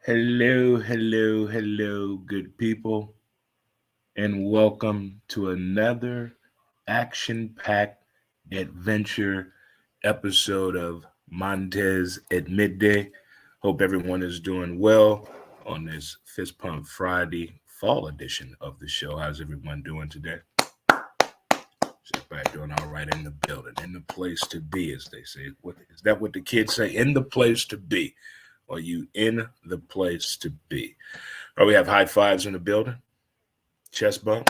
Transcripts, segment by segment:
Hello, hello, hello, good people, and welcome to another action packed adventure episode of Montez at Midday. Hope everyone is doing well on this Fist Pump Friday fall edition of the show. How's everyone doing today? Is everybody doing all right in the building, in the place to be, as they say? What is that? What the kids say? In the place to be. Are you in the place to be? Oh, we have high fives in the building. Chest bump.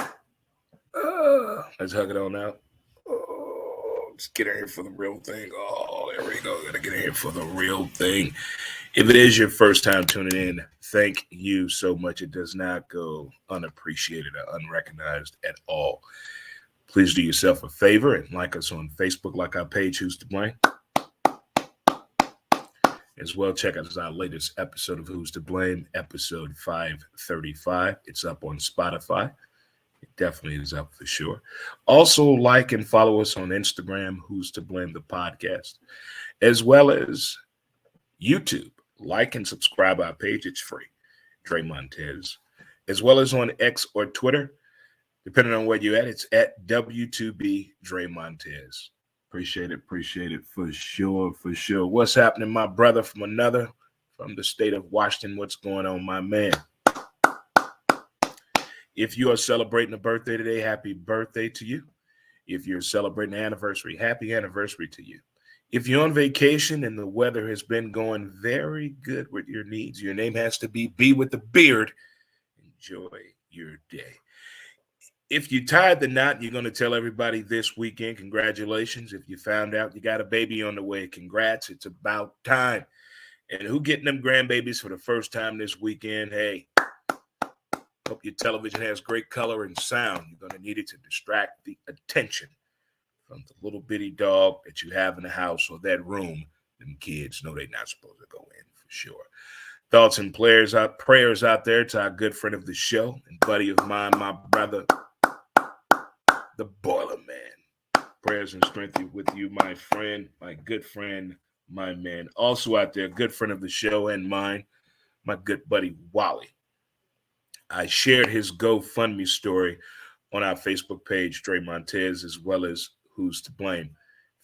Let's hug it on out. Let's get in here for the real thing. Oh, there we go. Gotta get in here for the real thing. If it is your first time tuning in, thank you so much. It does not go unappreciated or unrecognized at all. Please do yourself a favor and like us on Facebook, like our page, Who's to Blame. As well, check out our latest episode of Who's to Blame, episode 535. It's up on Spotify. It definitely is up for sure. Also, like and follow us on Instagram, Who's to Blame the podcast, as well as YouTube. Like and subscribe our page. It's free. Dre Montez. As well as on X or Twitter. Depending on where you're at, it's at W2B Dre Montez. Appreciate it for sure, for sure. What's happening, my brother from the state of Washington? What's going on, my man? If you are celebrating a birthday today, happy birthday to you. If you're celebrating an anniversary, happy anniversary to you. If you're on vacation and the weather has been going very good with your needs, your name has to be with the beard. Enjoy your day. If you tied the knot, you're going to tell everybody this weekend, congratulations. If you found out you got a baby on the way, congrats. It's about time. And who getting them grandbabies for the first time this weekend? Hey, hope your television has great color and sound. You're going to need it to distract the attention from the little bitty dog that you have in the house or that room. Them kids know they're not supposed to go in for sure. Thoughts and prayers out there to our good friend of the show and buddy of mine, my brother, the Boiler Man. Prayers and strength with you, my friend, my good friend, my man. Also out there, good friend of the show and mine, my good buddy Wally. I shared his GoFundMe story on our Facebook page, Dre Montez, as well as Who's to Blame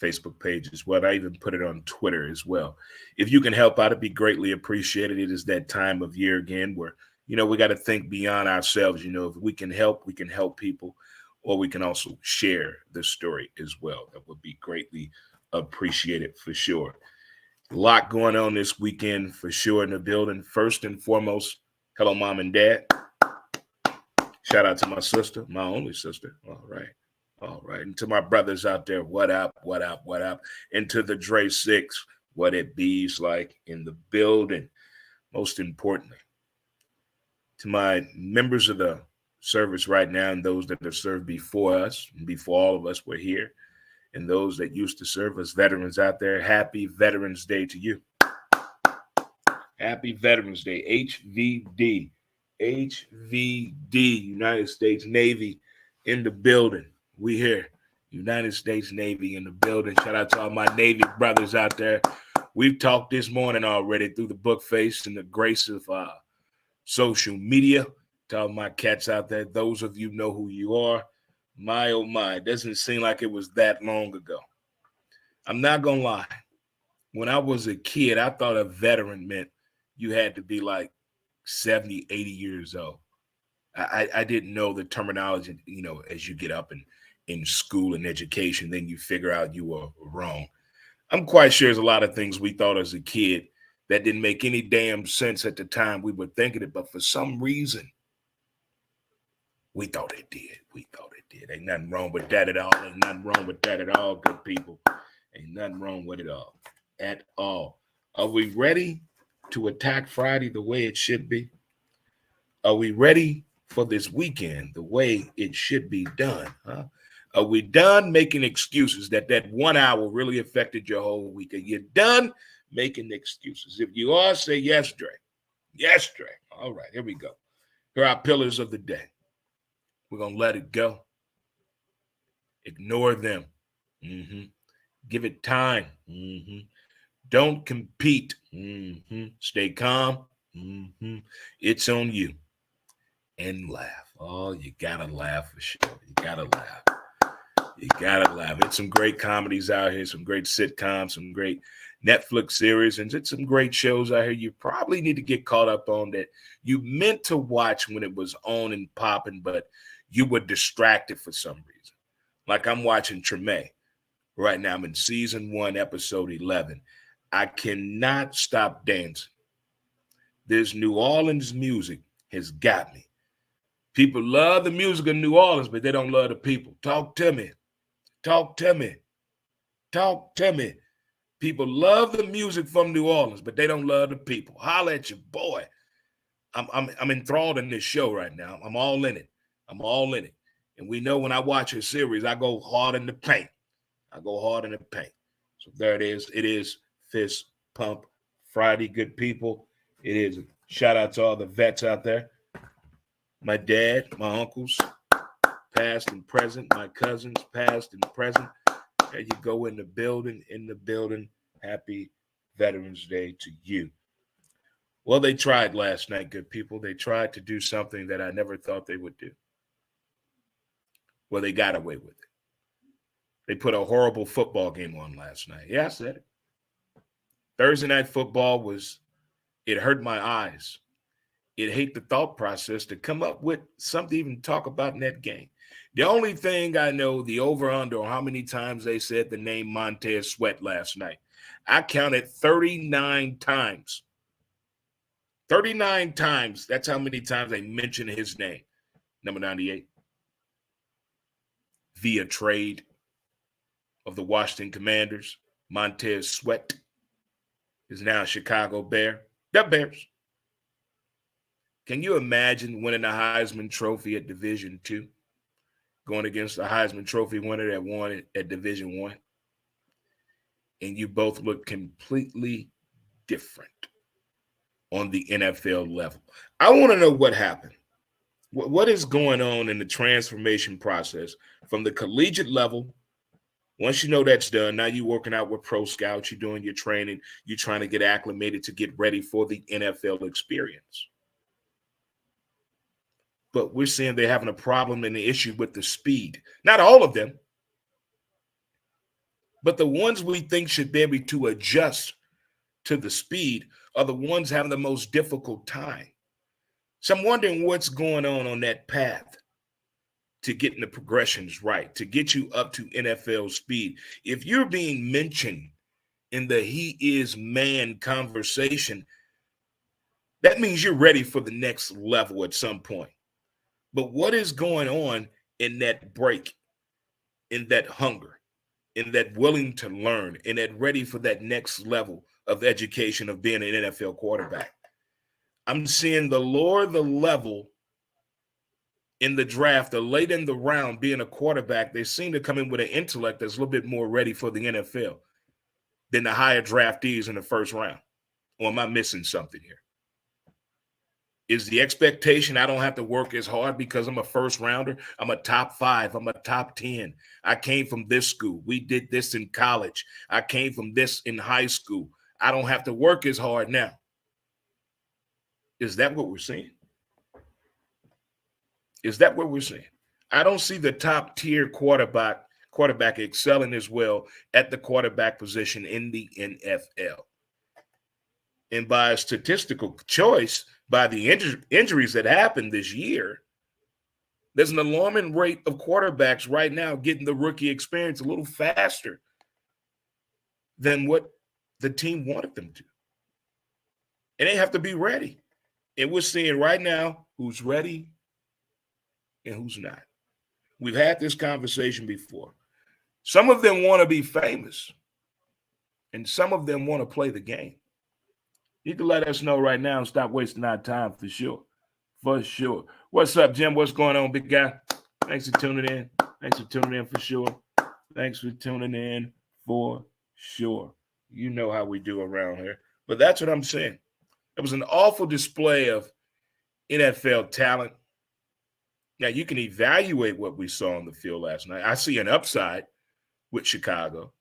Facebook page as well. I even put it on Twitter as well. If you can help out, it'd be greatly appreciated. It is that time of year again where, we got to think beyond ourselves. If we can help people, or we can also share the story as well. That would be greatly appreciated for sure. A lot going on this weekend for sure in the building. First and foremost, hello, mom and dad. Shout out to my sister, my only sister. All right. All right. And to my brothers out there, what up, what up, what up? And to the Dre Six, what it bees like in the building. Most importantly, to my members of the service right now and those that have served before us, and before all of us were here, and those that used to serve as veterans out there, happy Veterans Day to you. Happy Veterans Day, HVD. HVD, United States Navy in the building. We here, United States Navy in the building. Shout out to all my Navy brothers out there. We've talked this morning already through the book face and the grace of social media. To all my cats out there, those of you know who you are. My, oh my, it doesn't seem like it was that long ago. I'm not going to lie. When I was a kid, I thought a veteran meant you had to be like 70, 80 years old. I didn't know the terminology, as you get up in school and education, then you figure out you were wrong. I'm quite sure there's a lot of things we thought as a kid that didn't make any damn sense at the time we were thinking it, but for some reason, we thought it did. We thought it did. Ain't nothing wrong with that at all. Ain't nothing wrong with that at all, good people. Ain't nothing wrong with it all. At all. Are we ready to attack Friday the way it should be? Are we ready for this weekend the way it should be done? Huh? Are we done making excuses that 1 hour really affected your whole week? Are you done making excuses? If you are, say yes, Dre. Yes, Dre. All right, here we go. Here are our pillars of the day. We're going to let it go. Ignore them. Give it time. Don't compete. Stay calm. It's on you. And laugh. Oh, you gotta laugh for sure. You gotta laugh. You gotta laugh. It's some great comedies out here, some great sitcoms, some great Netflix series, and it's some great shows out here you probably need to get caught up on that you meant to watch when it was on and popping, but you were distracted for some reason. Like I'm watching Treme right now. I'm in season 1, episode 11. I cannot stop dancing. This New Orleans music has got me. People love the music of New Orleans, but they don't love the people. Talk to me. Talk to me. Talk to me. People love the music from New Orleans, but they don't love the people. Holla at your boy. I'm enthralled in this show right now. I'm all in it. I'm all in it. And we know when I watch a series, I go hard in the paint. I go hard in the paint. So there it is. It is Fist Pump Friday, good people. It is. Shout out to all the vets out there. My dad, my uncles, past and present, my cousins, past and present. There you go in the building, Happy Veterans Day to you. Well, they tried last night, good people. They tried to do something that I never thought they would do. Well, they got away with it. They put a horrible football game on last night. Yeah, I said it. Thursday night football it hurt my eyes. It hate the thought process to come up with something to even talk about in that game. The only thing I know, the over-under on how many times they said the name Montez Sweat last night. I counted 39 times. 39 times. That's how many times they mentioned his name. Number 98. Via trade of the Washington Commanders. Montez Sweat is now a Chicago Bear. The Bears. Can you imagine winning a Heisman Trophy at Division II? Going against a Heisman Trophy winner that won it at Division I? And you both look completely different on the NFL level. I want to know what happened. What is going on in the transformation process from the collegiate level? Once you know that's done, now you're working out with pro scouts, you're doing your training, you're trying to get acclimated to get ready for the NFL experience. But we're seeing they're having a problem and the issue with the speed. Not all of them, but the ones we think should be able to adjust to the speed are the ones having the most difficult time. So I'm wondering what's going on that path to getting the progressions right, to get you up to NFL speed. If you're being mentioned in the he is man conversation, that means you're ready for the next level at some point. But what is going on in that break, in that hunger, in that willing to learn, in that ready for that next level of education of being an NFL quarterback? I'm seeing the lower the level in the draft, the late in the round, being a quarterback, they seem to come in with an intellect that's a little bit more ready for the NFL than the higher draftees in the first round. Or am I missing something here? Is the expectation I don't have to work as hard because I'm a first rounder? I'm a top 5. I'm a top 10. I came from this school. We did this in college. I came from this in high school. I don't have to work as hard now. Is that what we're seeing? Is that what we're seeing? I don't see the top tier quarterback excelling as well at the quarterback position in the NFL. And by a statistical choice, by the injuries that happened this year, there's an alarming rate of quarterbacks right now getting the rookie experience a little faster than what the team wanted them to. And they have to be ready. And we're seeing right now who's ready and who's not. We've had this conversation before. Some of them want to be famous, and some of them want to play the game. You can let us know right now and stop wasting our time for sure. For sure. What's up, Jim? What's going on, big guy? Thanks for tuning in. Thanks for tuning in for sure. Thanks for tuning in for sure. You know how we do around here. But that's what I'm saying. It was an awful display of NFL talent. Now, you can evaluate what we saw on the field last night. I see an upside with Chicago.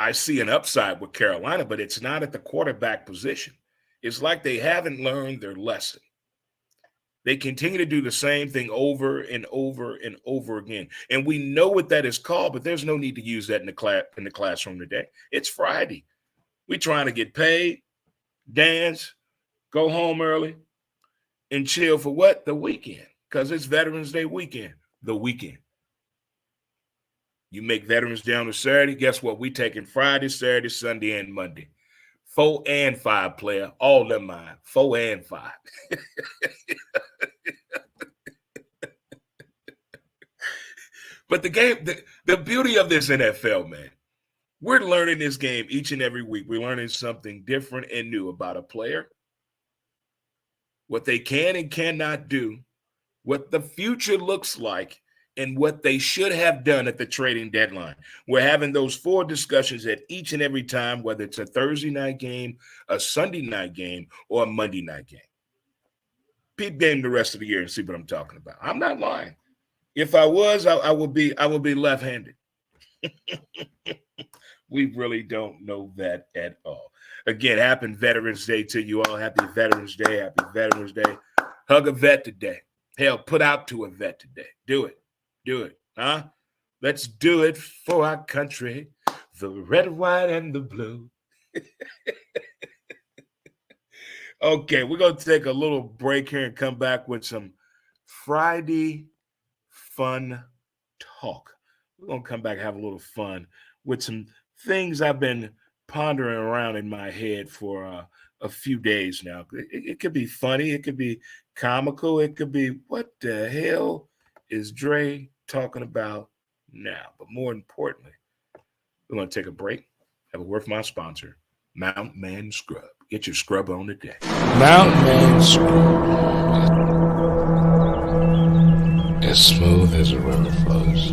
I see an upside with Carolina, but it's not at the quarterback position. It's like they haven't learned their lesson. They continue to do the same thing over and over and over again. And we know what that is called, but there's no need to use that in the classroom today. It's Friday. We're trying to get paid, dance, go home early, and chill for what? The weekend. Because it's Veterans Day weekend. The weekend. You make Veterans Day on a Saturday, guess what? We taking Friday, Saturday, Sunday, and Monday. 4 and 5 player, all them mine. 4 and 5. But the game, the beauty of this NFL, man, we're learning this game each and every week. We're learning something different and new about a player, what they can and cannot do, what the future looks like, and what they should have done at the trading deadline. We're having those 4 discussions at each and every time, whether it's a Thursday night game, a Sunday night game, or a Monday night game. Peep game the rest of the year and see what I'm talking about. I'm not lying. If I was, I would be left-handed. We really don't know that at all. Again, happy Veterans Day to you all. Happy Veterans Day. Happy Veterans Day. Hug a vet today. Hell, put out to a vet today. Do it. Do it. Huh? Let's do it for our country. The red, white, and the blue. Okay, we're going to take a little break here and come back with some Friday fun talk. We're going to come back and have a little fun with some things I've been pondering around in my head for a few days now. It could be funny. It could be comical. It could be, what the hell is Dre talking about now? But more importantly, we're going to take a break, have a word from our sponsor, Mountain Man Scrub. Get your scrub on today. Mountain Man Scrub. As smooth as a river flows.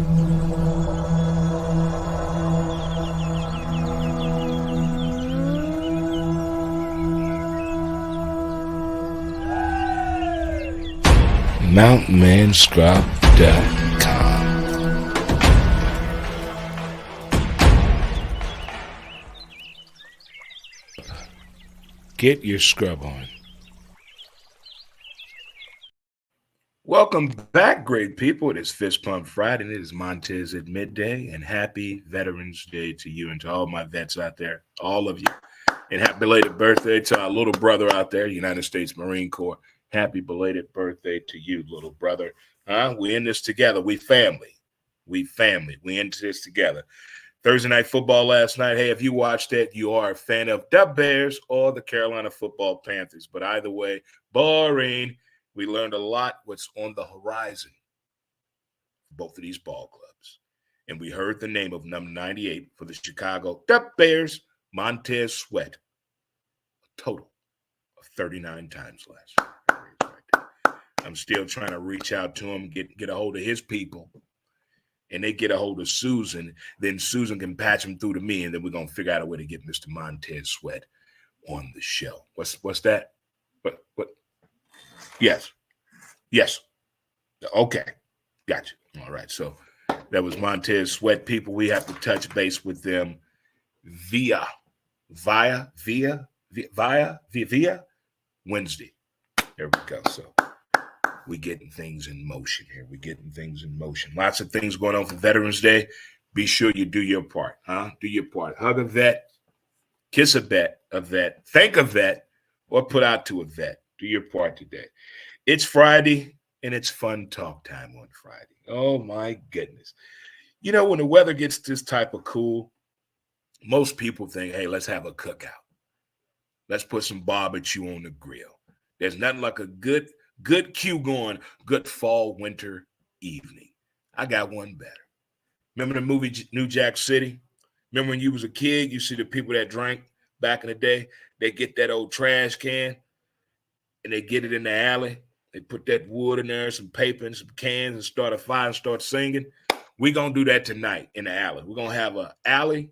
MountainManScrub.com. Get your scrub on. Welcome back, great people. It is Fist Pump Friday, and it is Montez at midday. And happy Veterans Day to you and to all my vets out there, all of you. And happy belated birthday to our little brother out there, United States Marine Corps. Happy belated birthday to you, little brother. We in this together. We family. We family. We in this together. Thursday night football last night. Hey, if you watched it, you are a fan of the Bears or the Carolina Football Panthers. But either way, boring. We learned a lot what's on the horizon for both of these ball clubs. And we heard the name of number 98 for the Chicago Bears, Montez Sweat. A total of 39 times last year. I'm still trying to reach out to him, get a hold of his people. And they get a hold of Susan, then Susan can patch him through to me, and then we're going to figure out a way to get Mr. Montez Sweat on the show. What's that? What? Yes. Okay. Gotcha. All right. So that was Montez Sweat. People, we have to touch base with them via Wednesday. There we go. So we're getting things in motion here. Lots of things going on for Veterans Day. Be sure you do your part, Do your part. Hug a vet, kiss a vet, thank a vet, or put out to a vet. Do your part today. It's Friday, and it's fun talk time on Friday. Oh, my goodness. You know, when the weather gets this type of cool, most people think, hey, let's have a cookout. Let's put some barbecue on the grill. There's nothing like a good cue going, good fall, winter evening. I got one better. Remember the movie New Jack City? Remember when you was a kid, you see the people that drank back in the day, they get that old trash can and they get it in the alley. They put that wood in there, some paper and some cans and start a fire and start singing. We're going to do that tonight in the alley. We're going to have an alley.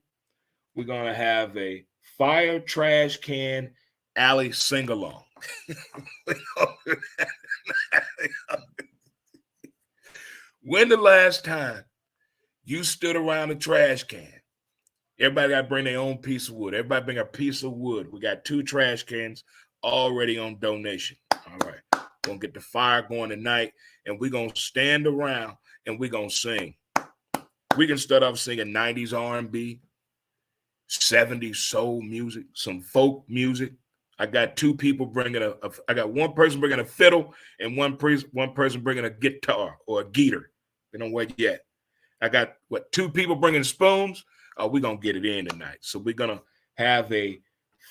We're going to have a fire trash can alley sing-along. When the last time you stood around a trash can Everybody got to bring their own piece of wood. Everybody bring a piece of wood. We got 2 trash cans already on donation. All right. We're going to get the fire going tonight, and we're going to stand around, and we're going to sing. We can start off singing 90s R&B, 70s soul music, some folk music. I got 2 people bringing I got one person bringing a fiddle and one person bringing a guitar or a guitar. They don't wait yet. I got 2 people bringing spoons. We're going to get it in tonight. So we're going to have a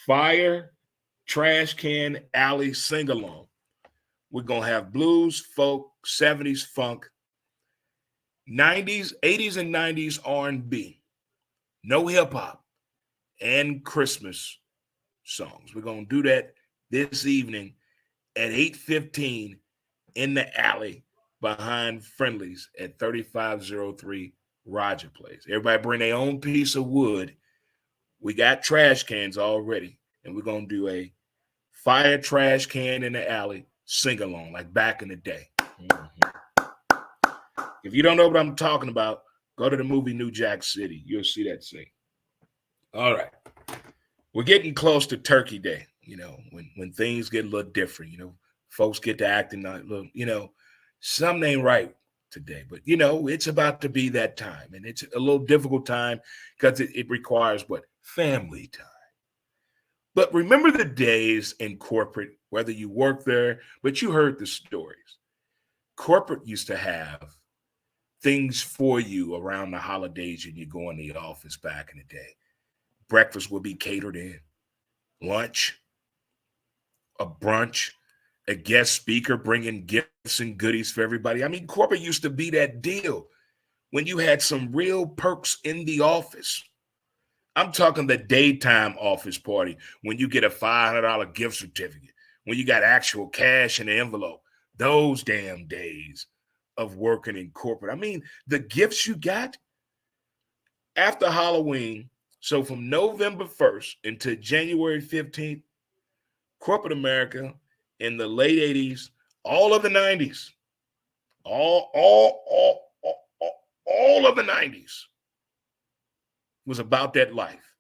fire trash can alley sing-along. We're going to have blues, folk, 70s funk, 90s, 80s and 90s R&B, no hip-hop, and Christmas songs. We're going to do that this evening at 8:15 in the alley behind Friendlies at 3503 Roger Place. Everybody bring their own piece of wood. We got trash cans already, and we're going to do a fire trash can in the alley sing-along like back in the day. Mm-hmm. If you don't know what I'm talking about, go to the movie New Jack City. You'll see that scene. All right. We're getting close to Turkey Day, when things get a little different, folks get to acting a little, something ain't right today. But, it's about to be that time. And it's a little difficult time because it requires what? Family time. But remember the days in corporate, whether you work there, but you heard the stories. Corporate used to have things for you around the holidays and you go in the office back in the day. Breakfast would be catered in, lunch, a brunch, a guest speaker bringing gifts and goodies for everybody. I mean, corporate used to be that deal when you had some real perks in the office. I'm talking the daytime office party when you get a $500 gift certificate, when you got actual cash in the envelope. Those damn days of working in corporate. I mean, the gifts you got after Halloween. So from November 1st until January 15th, corporate America in the late 80s, all of the 90s, all of the 90s was about that life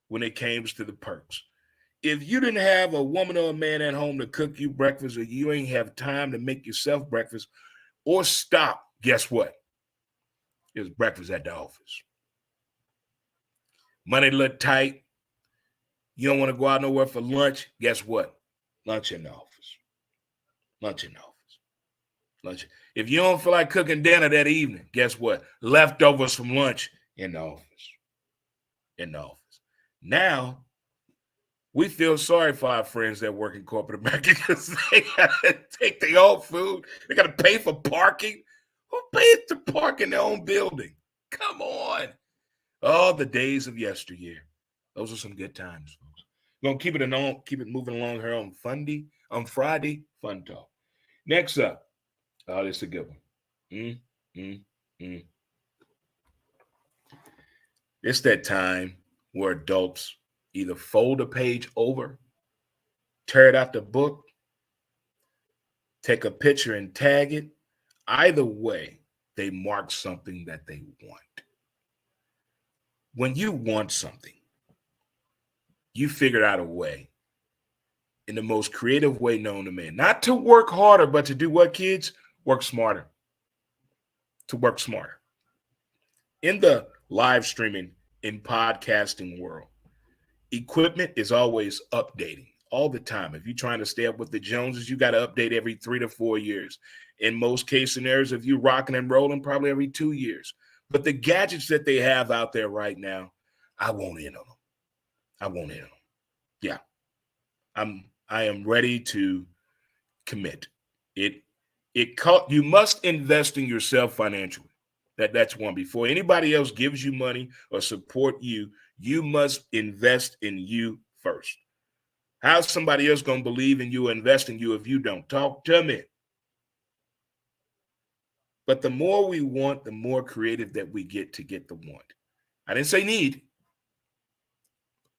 when it came to the perks. If you didn't have a woman or a man at home to cook you breakfast, or you ain't have time to make yourself breakfast or stop, guess what? It was breakfast at the office. Money looked tight. You don't want to go out nowhere for lunch. Guess what? Lunch in the office. Lunch in the office. Lunch. If you don't feel like cooking dinner that evening, guess what? Leftovers from lunch in the office. In the office. Now, we feel sorry for our friends that work in corporate America because they got to take their own food. They got to pay for parking. Who pays to park in their own building? Come on. Oh, the days of yesteryear. Those are some good times, folks. We're going to keep it moving along here on Friday, Fun Talk. Next up, this is a good one. It's that time where adults either fold a page over, tear it out the book, take a picture and tag it. Either way, they mark something that they want. When you want something, you figured out a way in the most creative way known to man. Not to work harder, but to do what, kids? Work smarter. To work smarter. In the live streaming and podcasting world, equipment is always updating all the time. If you're trying to stay up with the Joneses, you got to update every 3 to 4 years. In most case scenarios, if you're rocking and rolling, probably every 2 years. But the gadgets that they have out there right now, I won't in on them. Yeah. I am ready to commit. You must invest in yourself financially. That's one. Before anybody else gives you money or support you, you must invest in you first. How's somebody else going to believe in you or invest in you if you don't? Talk to me. But the more we want, the more creative that we get to get the want. I didn't say need.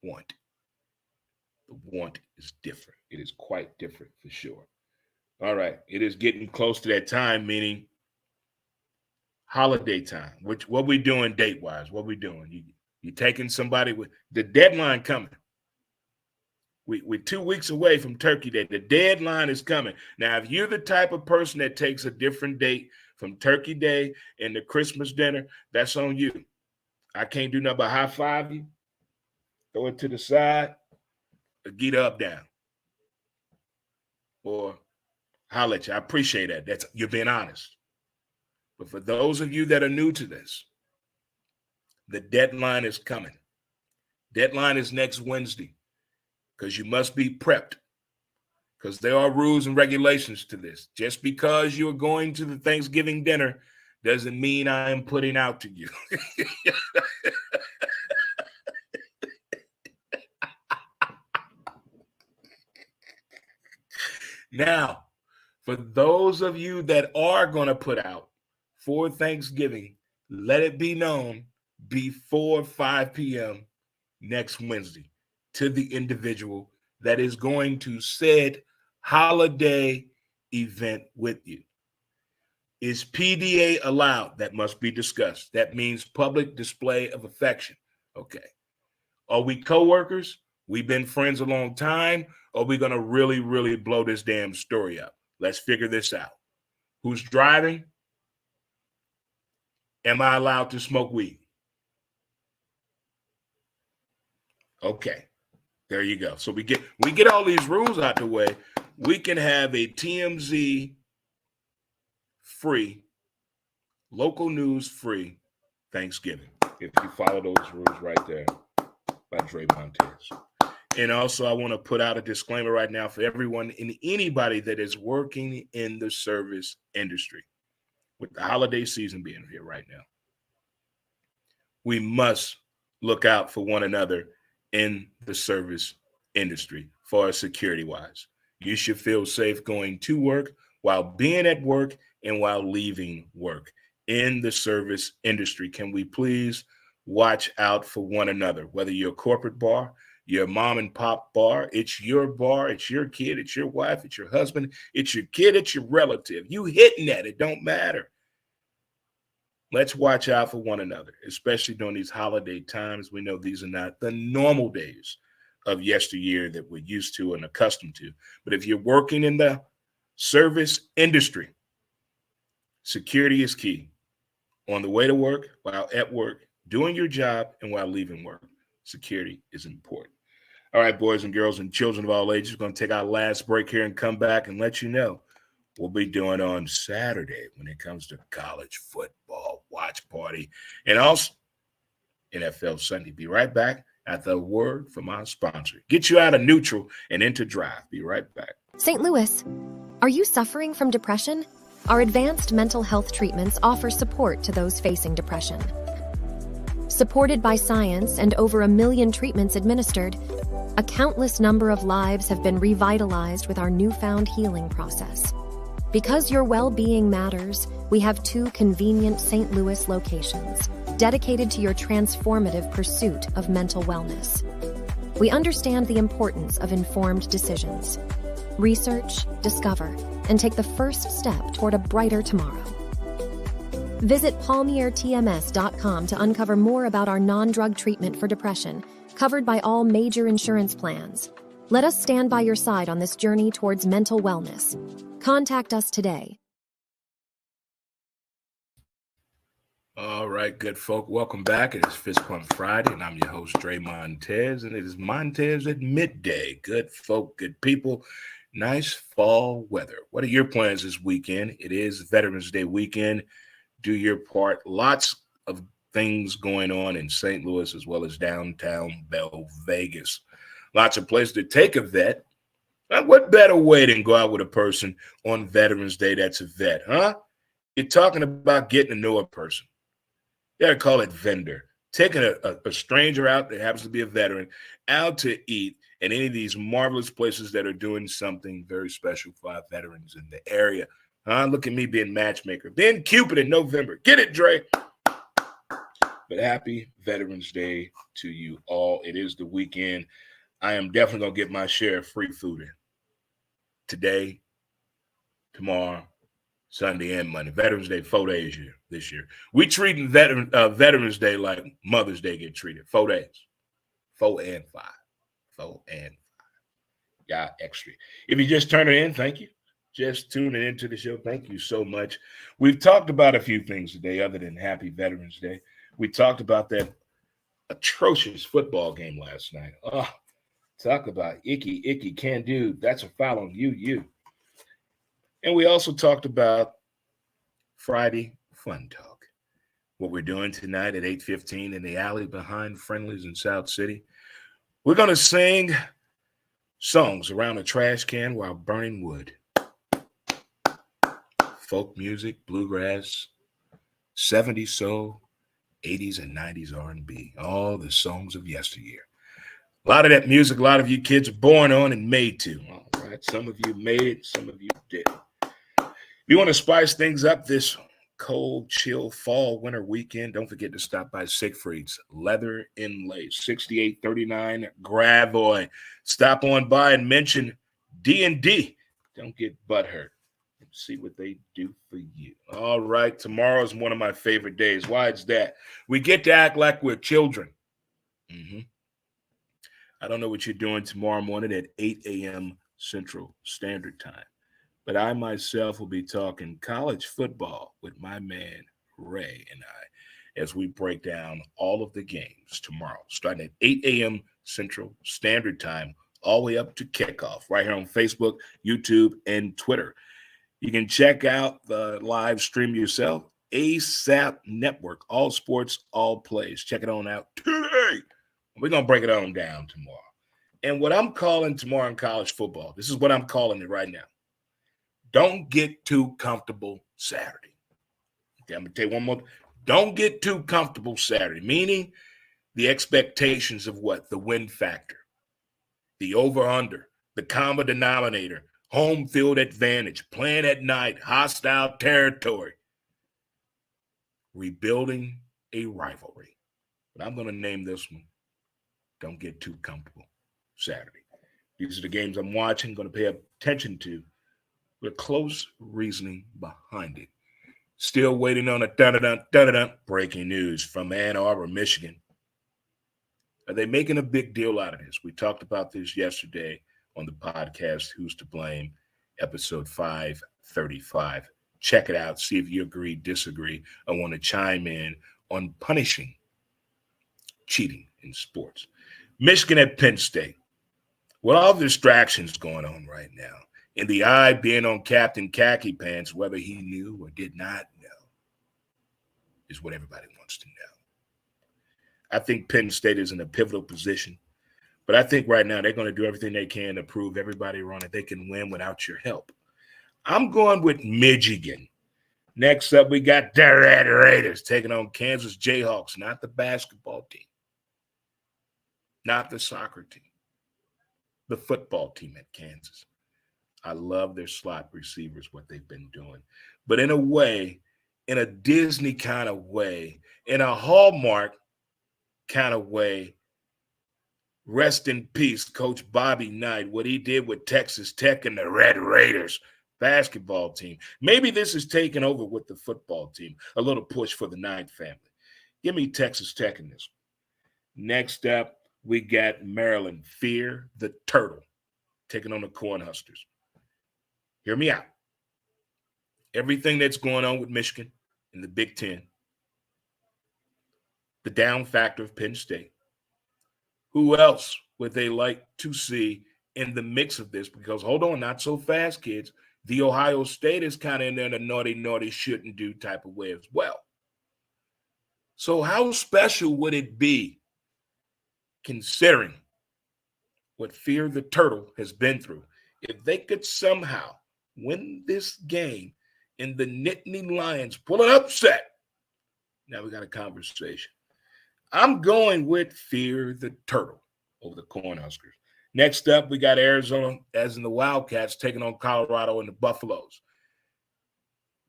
Want. The want is different. It is quite different for sure. All right. It is getting close to that time, meaning holiday time. What we doing date-wise? What we doing? You're taking somebody with the deadline coming. We're 2 weeks away from Turkey Day. The deadline is coming. Now, if you're the type of person that takes a different date from Turkey Day and the Christmas dinner, that's on you. I can't do nothing but high five you, throw it to the side, or get up, down, or holler at you. I appreciate that. That's you're being honest. But for those of you that are new to this, the deadline is coming. Deadline is next Wednesday because you must be prepped because there are rules and regulations to this. Just because you're going to the Thanksgiving dinner doesn't mean I am putting out to you. Now, for those of you that are going to put out for Thanksgiving, let it be known before 5 p.m. next Wednesday to the individual that is going to said holiday event with you. Is PDA allowed? That must be discussed. That means public display of affection. Okay. Are we coworkers? We've been friends a long time. Or are we going to really, really blow this damn story up? Let's figure this out. Who's driving? Am I allowed to smoke weed? Okay. There you go. So we get all these rules out the way. We can have a TMZ free, local news free Thanksgiving if you follow those rules right there by Dre Montez. And also, I want to put out a disclaimer right now for everyone and anybody that is working in the service industry. With the holiday season being here right now, we must look out for one another in the service industry for security-wise. You should feel safe going to work, while being at work, and while leaving work in the service industry. Can we please watch out for one another, whether you're a corporate bar, your mom and pop bar, it's your bar, it's your kid, it's your wife, it's your husband, it's your kid, it's your relative. You hitting at it, don't matter. Let's watch out for one another, especially during these holiday times. We know these are not the normal days of yesteryear that we're used to and accustomed to. But if you're working in the service industry, security is key. On the way to work, while at work, doing your job, and while leaving work, security is important. All right, boys and girls and children of all ages, we're going to take our last break here and come back and let you know we'll be doing on Saturday when it comes to college football watch party and also NFL Sunday. Be right back after a word from our sponsor. Get you out of neutral and into drive. Be right back. St. Louis, are you suffering from depression? Our advanced mental health treatments offer support to those facing depression. Supported by science and over 1 million treatments administered, a countless number of lives have been revitalized with our newfound healing process. Because your well-being matters, we have 2 convenient St. Louis locations dedicated to your transformative pursuit of mental wellness. We understand the importance of informed decisions. Research, discover, and take the first step toward a brighter tomorrow. Visit palmiertms.com to uncover more about our non-drug treatment for depression, covered by all major insurance plans. Let us stand by your side on this journey towards mental wellness. Contact us today. All right, good folk. Welcome back. It is Fist Pump Friday, and I'm your host, Dre Montez, and it is Montez at midday. Good folk, good people. Nice fall weather. What are your plans this weekend? It is Veterans Day weekend. Do your part. Lots of things going on in St. Louis as well as downtown Bell Vegas. Lots of places to take a vet. What better way than go out with a person on Veterans Day that's a vet, huh? You're talking about getting to know a person. They call it vendor. Taking a stranger out that happens to be a veteran out to eat at any of these marvelous places that are doing something very special for our veterans in the area. Look at me being matchmaker. Being Cupid in November. Get it, Dre. But happy Veterans Day to you all. It is the weekend. I am definitely going to get my share of free food in. Today, tomorrow, Sunday and Monday. Veterans Day, 4 days this year. We treating Veterans Day like Mother's Day get treated. 4 days. 4 and 5. 4 and 5. Yeah, extra. If you just turn it in, thank you. Just tuning into the show, thank you so much. We've talked about a few things today other than Happy Veterans Day. We talked about that atrocious football game last night. Oh, talk about icky, can do. That's a foul on you. And we also talked about Friday Fun Talk. What we're doing tonight at 8:15 in the alley behind Friendly's in South City. We're going to sing songs around a trash can while burning wood. Folk music, bluegrass, 70s soul, 80s and 90s R&B, all the songs of yesteryear. A lot of that music, a lot of you kids are born on and made to. All right, some of you made it, some of you didn't. If you want to spice things up this cold, chill, fall, winter weekend, don't forget to stop by Siegfried's Leather Inlays, 6839 Gravois. Stop on by and mention D&D. Don't get butthurt. See what they do for you. All right, tomorrow is one of my favorite days. Why is that? We get to act like we're children. I don't know what you're doing tomorrow morning at 8 a.m. Central Standard Time, but I myself will be talking college football with my man Ray and I as we break down all of the games tomorrow, starting at 8 a.m. Central Standard Time, all the way up to kickoff, right here on Facebook, YouTube, and Twitter. You can check out the live stream yourself, ASAP Network, all sports, all plays. Check it on out today. We're going to break it on down tomorrow. And what I'm calling tomorrow in college football, this is what I'm calling it right now. Don't get too comfortable Saturday. Okay, I'm going to tell you one more. Don't get too comfortable Saturday, meaning the expectations of what? The win factor, the over-under, the common denominator, home field advantage, playing at night, hostile territory, rebuilding a rivalry. But I'm going to name this one, Don't Get Too Comfortable Saturday. These are the games I'm watching, going to pay attention to with close reasoning behind it. Still waiting on a breaking news from Ann Arbor, Michigan. Are they making a big deal out of this? We talked about this yesterday on the podcast, Who's to Blame, episode 535. Check it out. See if you agree, disagree. I want to chime in on punishing cheating in sports. Michigan at Penn State. With all the distractions going on right now, and the eye being on Captain Khaki Pants, whether he knew or did not know, is what everybody wants to know. I think Penn State is in a pivotal position. But I think right now they're going to do everything they can to prove everybody wrong that they can win without your help. I'm going with Michigan. Next up, we got the Red Raiders taking on Kansas Jayhawks, not the basketball team, not the soccer team, the football team at Kansas. I love their slot receivers, what they've been doing. But in a way, in a Disney kind of way, in a Hallmark kind of way, rest in peace, Coach Bobby Knight, what he did with Texas Tech and the Red Raiders basketball team. Maybe this is taking over with the football team, a little push for the Knight family. Give me Texas Tech in this one. Next up, we got Maryland, Fear the Turtle, taking on the Cornhuskers. Hear me out. Everything that's going on with Michigan in the Big Ten, the down factor of Penn State. Who else would they like to see in the mix of this? Because, hold on, not so fast, kids. The Ohio State is kind of in there in a naughty, shouldn't do type of way as well. So how special would it be, considering what Fear the Turtle has been through, if they could somehow win this game and the Nittany Lions pull an upset? Now we got a conversation. I'm going with Fear the Turtle over the Cornhuskers. Next up, we got Arizona, as in the Wildcats, taking on Colorado and the Buffaloes.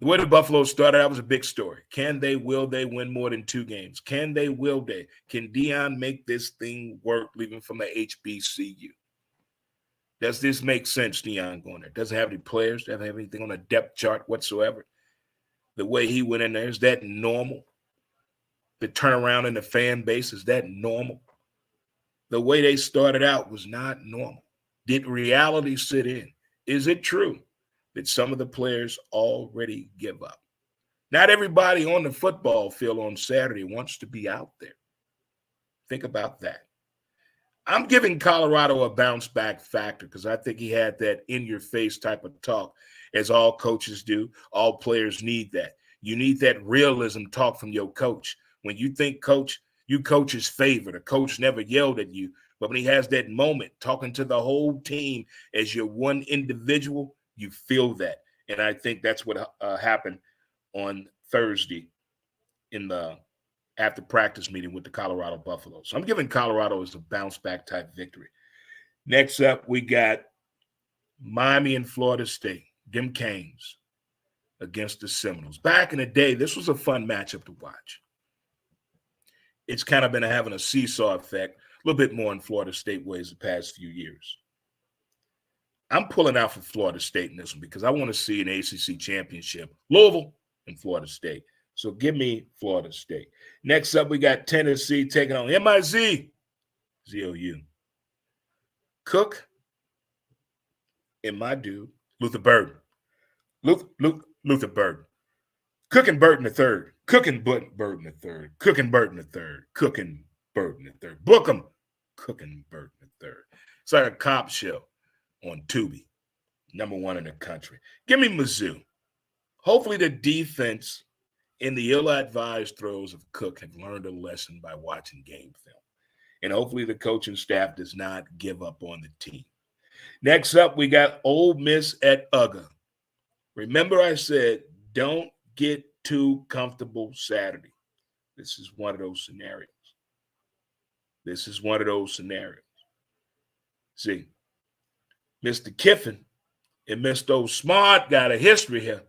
The way the Buffaloes started out was a big story. Can they, will they win more than 2 games? Can they, will they? Can Deion make this thing work leaving from the HBCU? Does this make sense, Deion, going there? Doesn't have any players, doesn't have anything on a depth chart whatsoever. The way he went in there, is that normal? The turnaround in the fan base, is that normal? The way they started out was not normal. Did reality sit in? Is it true that some of the players already give up? Not everybody on the football field on Saturday wants to be out there. Think about that. I'm giving Colorado a bounce back factor because I think he had that in your face type of talk, as all coaches do. All players need that. You need that realism talk from your coach. When you think you coach his favor. The coach never yelled at you, but when he has that moment talking to the whole team as your one individual, you feel that. And I think that's what happened on Thursday in the after practice meeting with the Colorado Buffaloes. So I'm giving Colorado as a bounce back type victory. Next up, we got Miami and Florida State, them Canes against the Seminoles. Back in the day, this was a fun matchup to watch. It's kind of been having a seesaw effect, a little bit more in Florida State ways the past few years. I'm pulling out for Florida State in this one because I want to see an ACC championship, Louisville and Florida State. So give me Florida State. Next up, we got Tennessee taking on MIZ, ZOU. Cook and my dude, Luther Burden. Luther Burden. Cook and Burden the third. Cooking Burden the third. Cooking Burden the third. Cooking Burden the third. Book 'em. Cooking Burden the third. It's like a cop show on Tubi. #1 in the country. Give me Mizzou. Hopefully the defense and the ill-advised throws of Cook have learned a lesson by watching game film. And hopefully the coaching staff does not give up on the team. Next up, we got Ole Miss at UGA. Remember I said, don't get too comfortable Saturday. This is one of those scenarios. See, Mr. Kiffin and Mr. Smart got a history here.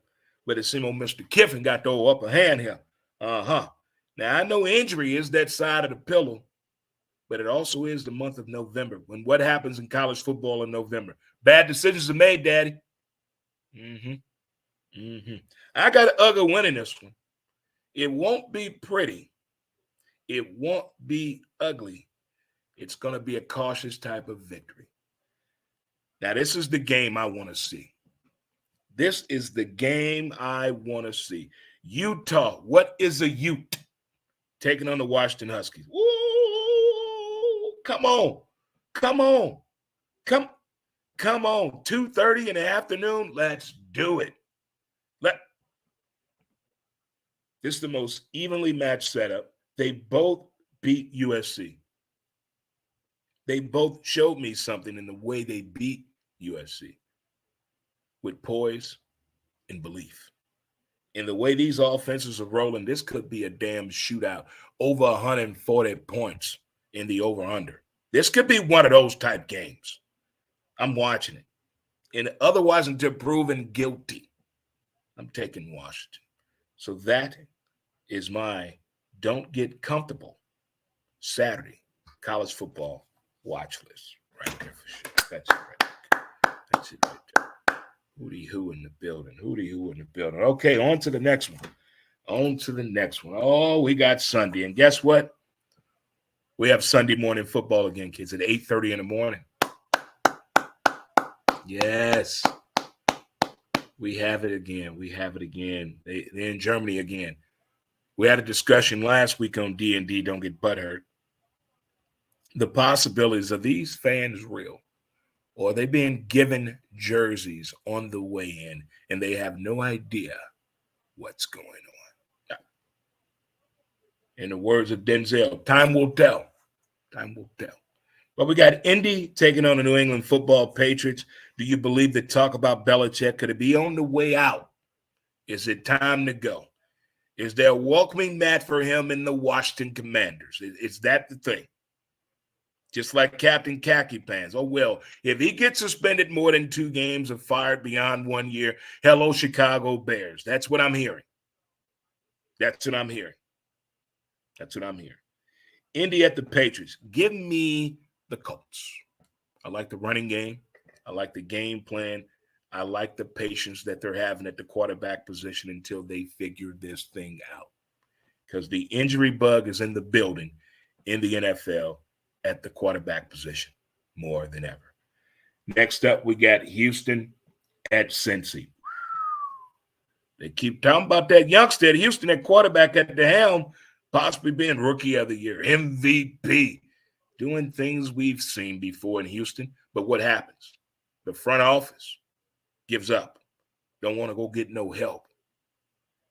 But it seems Mr. Kiffin got the upper hand here. Now, I know injury is that side of the pillow, but it also is the month of November. When what happens in college football in November? Bad decisions are made, Daddy. I got UGA winning this one. It won't be pretty. It won't be ugly. It's going to be a cautious type of victory. Now, this is the game I want to see. This is the game I want to see. Utah, what is a Ute? Taking on the Washington Huskies. Woo! Come on. 2:30 in the afternoon. Let's do it. This is the most evenly matched setup. They both beat USC. They both showed me something in the way they beat USC. With poise and belief. In the way these offenses are rolling, this could be a damn shootout. Over 140 points in the over-under. This could be one of those type games. I'm watching it. And otherwise, until proven guilty, I'm taking Washington. So that is my don't get comfortable Saturday college football watch list. Right there for sure. That's it right there. That's it right there. Hootie hoo in the building. Okay, on to the next one. Oh, we got Sunday. And guess what? We have Sunday morning football again, kids, at 8:30 in the morning. Yes. We have it again. They're in Germany again. We had a discussion last week on D&D, Don't Get Butthurt. The possibilities, of these fans real? Or are they being given jerseys on the way in and they have no idea what's going on? In the words of Denzel, time will tell. But we got Indy taking on the New England Football Patriots. Do you believe the talk about Belichick? Could it be on the way out? Is it time to go? Is there a welcoming mat for him in the Washington Commanders? Is that the thing? Just like Captain Khaki Pants. Oh, well, if he gets suspended more than 2 games or fired beyond 1 year, hello, Chicago Bears. That's what I'm hearing. Indy at the Patriots. Give me the Colts. I like the running game. I like the game plan. I like the patience that they're having at the quarterback position until they figure this thing out. Because the injury bug is in the building in the NFL at the quarterback position more than ever. Next up, we got Houston at Cincy. They keep talking about that youngster at Houston, that quarterback at the helm, possibly being rookie of the year, MVP, doing things we've seen before in Houston. But what happens? The front office gives up. Don't want to go get no help.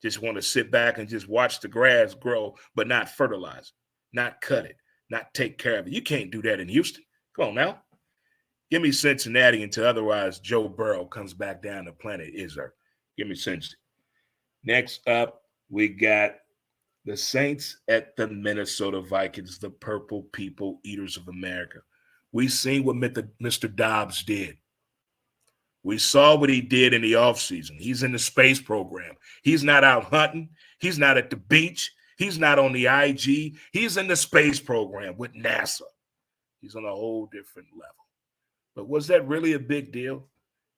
Just want to sit back and just watch the grass grow, but not fertilize it, not cut it, not take care of it. You can't do that in Houston. Come on now. Give me Cincinnati until otherwise Joe Burrow comes back down to planet Earth. Give me Cincy. Next up, we got the Saints at the Minnesota Vikings, the purple people eaters of America. We seen what Mr. Dobbs did. We saw what he did in the offseason. He's in the space program. He's not out hunting. He's not at the beach. He's not on the IG. He's in the space program with NASA. He's on a whole different level. But was that really a big deal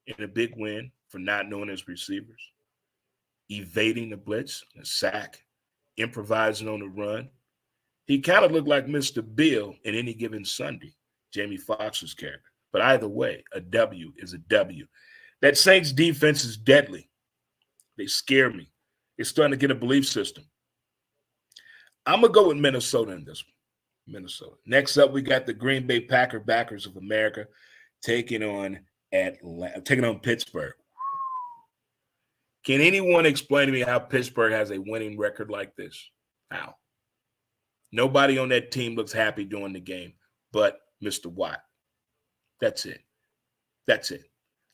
and a big win for not knowing his receivers? Evading the blitz, a sack, improvising on the run. He kind of looked like Mr. Bill in Any Given Sunday, Jamie Foxx's character. But either way, a W is a W. That Saints defense is deadly. They scare me. It's starting to get a belief system. I'm going to go with Minnesota in this one. Minnesota. Next up, we got the Green Bay Backers of America taking on Pittsburgh. Can anyone explain to me how Pittsburgh has a winning record like this? How? Nobody on that team looks happy during the game but Mr. Watt. That's it. That's it.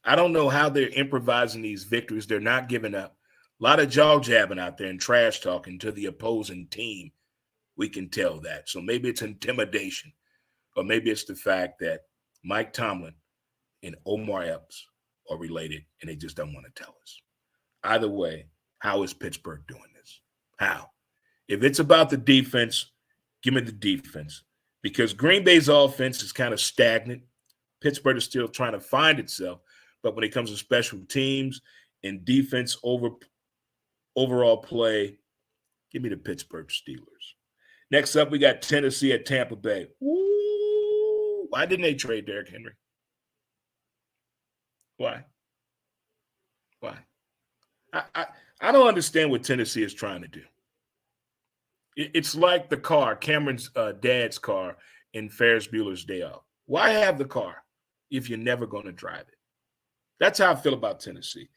I don't know how they're improvising these victories. They're not giving up. A lot of jaw jabbing out there and trash talking to the opposing team. We can tell that. So maybe it's intimidation, or maybe it's the fact that Mike Tomlin and Omar Epps are related and they just don't want to tell us. Either way, how is Pittsburgh doing this? How? If it's about the defense, give me the defense. Because Green Bay's offense is kind of stagnant. Pittsburgh is still trying to find itself. But when it comes to special teams and defense overall play, give me the Pittsburgh Steelers. Next up, we got Tennessee at Tampa Bay. Ooh, why didn't they trade Derrick Henry? Why? I don't understand what Tennessee is trying to do. It's like the car, Cameron's dad's car in Ferris Bueller's Day Off. Why have the car if you're never going to drive it? That's how I feel about Tennessee.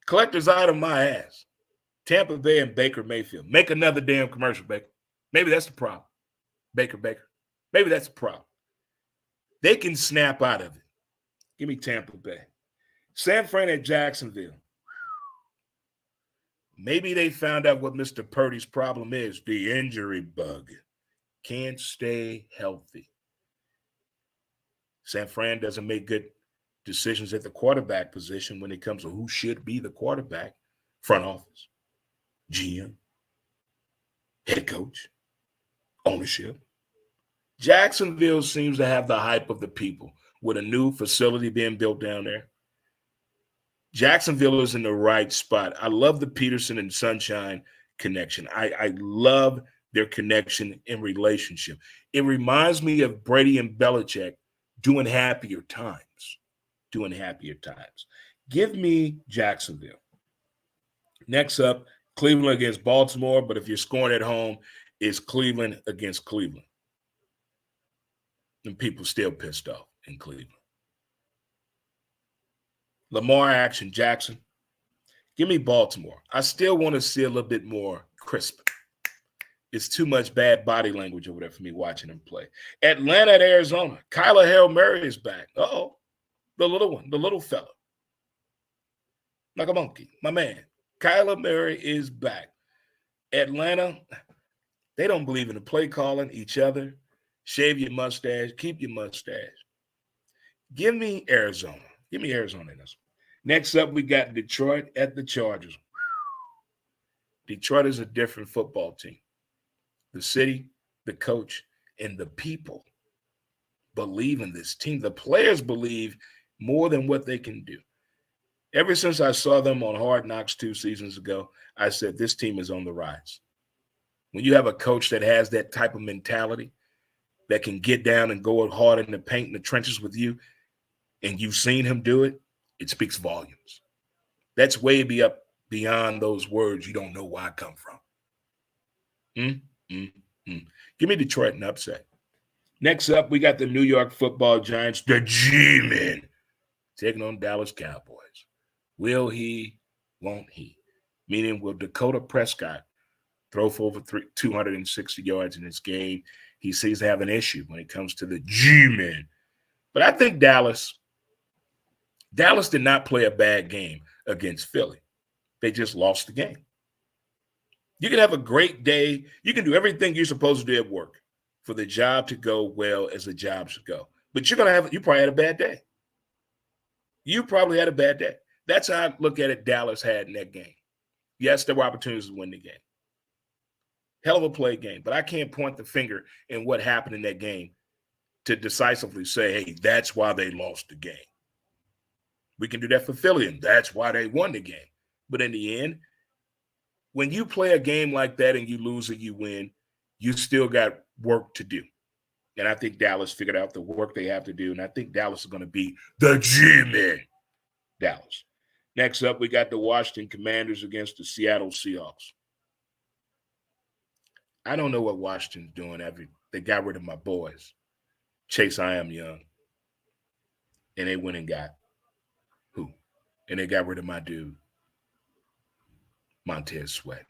Collector's item, my ass. Tampa Bay and Baker Mayfield. Make another damn commercial, Baker. Maybe that's the problem. Baker. Maybe that's the problem. They can snap out of it. Give me Tampa Bay. San Fran at Jacksonville. Maybe they found out what Mr. Purdy's problem is, the injury bug. Can't stay healthy. San Fran doesn't make good decisions at the quarterback position when it comes to who should be the quarterback. Front office, GM, head coach, ownership. Jacksonville seems to have the hype of the people with a new facility being built down there. Jacksonville is in the right spot. I love the Peterson and Sunshine connection. I love their connection and relationship. It reminds me of Brady and Belichick doing happier times. Give me Jacksonville. Next up, Cleveland against Baltimore, but if you're scoring at home, it's Cleveland against Cleveland. And people still pissed off in Cleveland. Lamar Action Jackson. Give me Baltimore. I still want to see a little bit more crisp. It's too much bad body language over there for me watching him play. Atlanta at Arizona. Kyler Hail Murray is back. Uh-oh. The little one, the little fella. Like a monkey, my man. Kyler Murray is back. Atlanta, they don't believe in the play calling, each other. Shave your mustache, keep your mustache. Give me Arizona. Give me Arizona in this one. Next up, we got Detroit at the Chargers. Detroit is a different football team. The city, the coach, and the people believe in this team. The players believe more than what they can do. Ever since I saw them on Hard Knocks 2 seasons ago, I said, this team is on the rise. When you have a coach that has that type of mentality, that can get down and go hard in the paint in the trenches with you, and you've seen him do it, it speaks volumes. That's way beyond those words you don't know where I come from. Give me Detroit and upset. Next up, we got the New York Football Giants, the G-Men, taking on Dallas Cowboys. Will he, won't he? Meaning, will Dakota Prescott throw for over 260 yards in this game? He seems to have an issue when it comes to the G-Men. But I think Dallas did not play a bad game against Philly. They just lost the game. You can have a great day. You can do everything you're supposed to do at work for the job to go well as the job should go. But you probably had a bad day. You probably had a bad day. That's how I look at it Dallas had in that game. Yes, there were opportunities to win the game. Hell of a play game, but I can't point the finger in what happened in that game to decisively say, hey, that's why they lost the game. We can do that for Philly, and that's why they won the game. But in the end, when you play a game like that and you lose or you win, you still got work to do. And I think Dallas figured out the work they have to do, and I think Dallas is going to be the G-Men. Dallas. Next up, we got the Washington Commanders against the Seattle Seahawks. I don't know what Washington's doing. They got rid of my boys, Chase I Am Young. And they went and got who? And they got rid of my dude, Montez Sweat.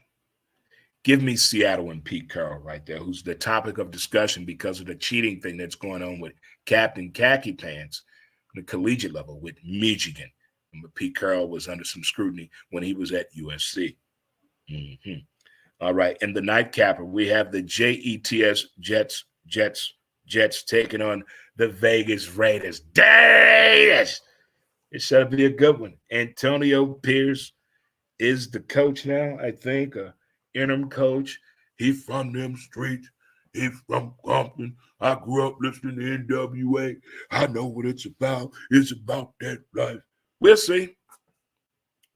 Give me Seattle and Pete Carroll right there, who's the topic of discussion because of the cheating thing that's going on with Captain Khaki Pants on the collegiate level with Michigan. And Pete Carroll was under some scrutiny when he was at USC. All right, in the nightcapper, we have the Jets taking on the Vegas Raiders. It should be a good one. Antonio Pierce is the coach now, I think, interim coach. He from them streets. He from Compton. I grew up listening to NWA. I know what it's about. It's about that life. We'll see.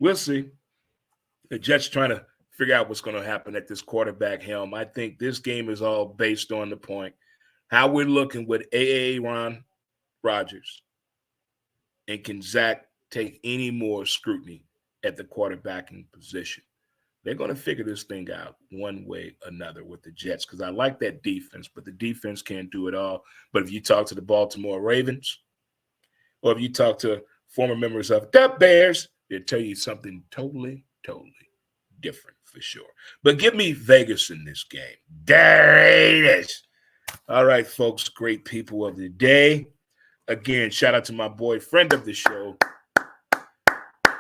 The Jets trying to figure out what's going to happen at this quarterback helm. I think this game is all based on the point how we're looking with Aaron Rodgers, and can Zach take any more scrutiny at the quarterbacking position? They're going to figure this thing out one way or another with the Jets, because I like that defense, but the defense can't do it all. But if you talk to the Baltimore Ravens, or if you talk to former members of the Bears, they'll tell you something totally different for sure. But give me Vegas in this game. Raiders. All right, folks, great people of the day. Again, shout out to my boy, friend of the show.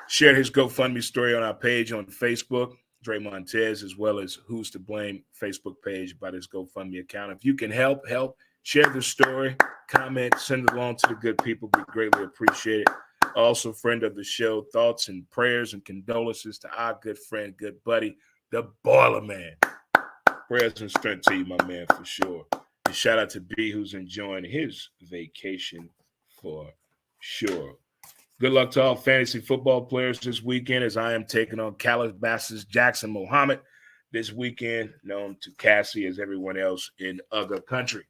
Shared his GoFundMe story on our page on Facebook, Dre Montez, as well as Who's to Blame Facebook page about his GoFundMe account. If you can help, share the story, comment, send it along to the good people. We greatly appreciate it. Also, friend of the show, thoughts and prayers and condolences to our good friend, good buddy, the Boiler Man. Prayers and strength to you, my man, for sure. And shout out to B, who's enjoying his vacation for sure. Good luck to all fantasy football players this weekend, as I am taking on Calabasas Jackson Mohammed this weekend, known to Cassie as everyone else in other country.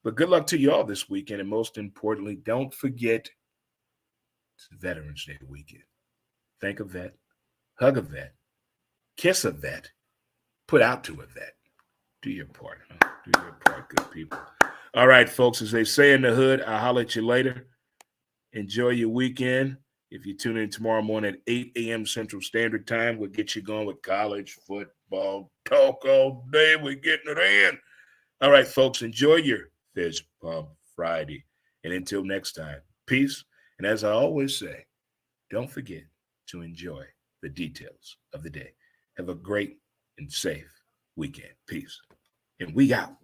But good luck to you all this weekend, and most importantly, don't forget it's Veterans Day weekend. Think of that, hug a vet, kiss a vet, put out to a vet. Do your part. Huh? Do your part, good people. All right, folks, as they say in the hood, I'll holler at you later. Enjoy your weekend. If you tune in tomorrow morning at 8 a.m. Central Standard Time, we'll get you going with college football talk all day. We're getting it in. All right, folks, enjoy your Fist Pump Friday. And until next time, peace. And as I always say, don't forget to enjoy the details of the day. Have a great and safe weekend. Peace. And we out.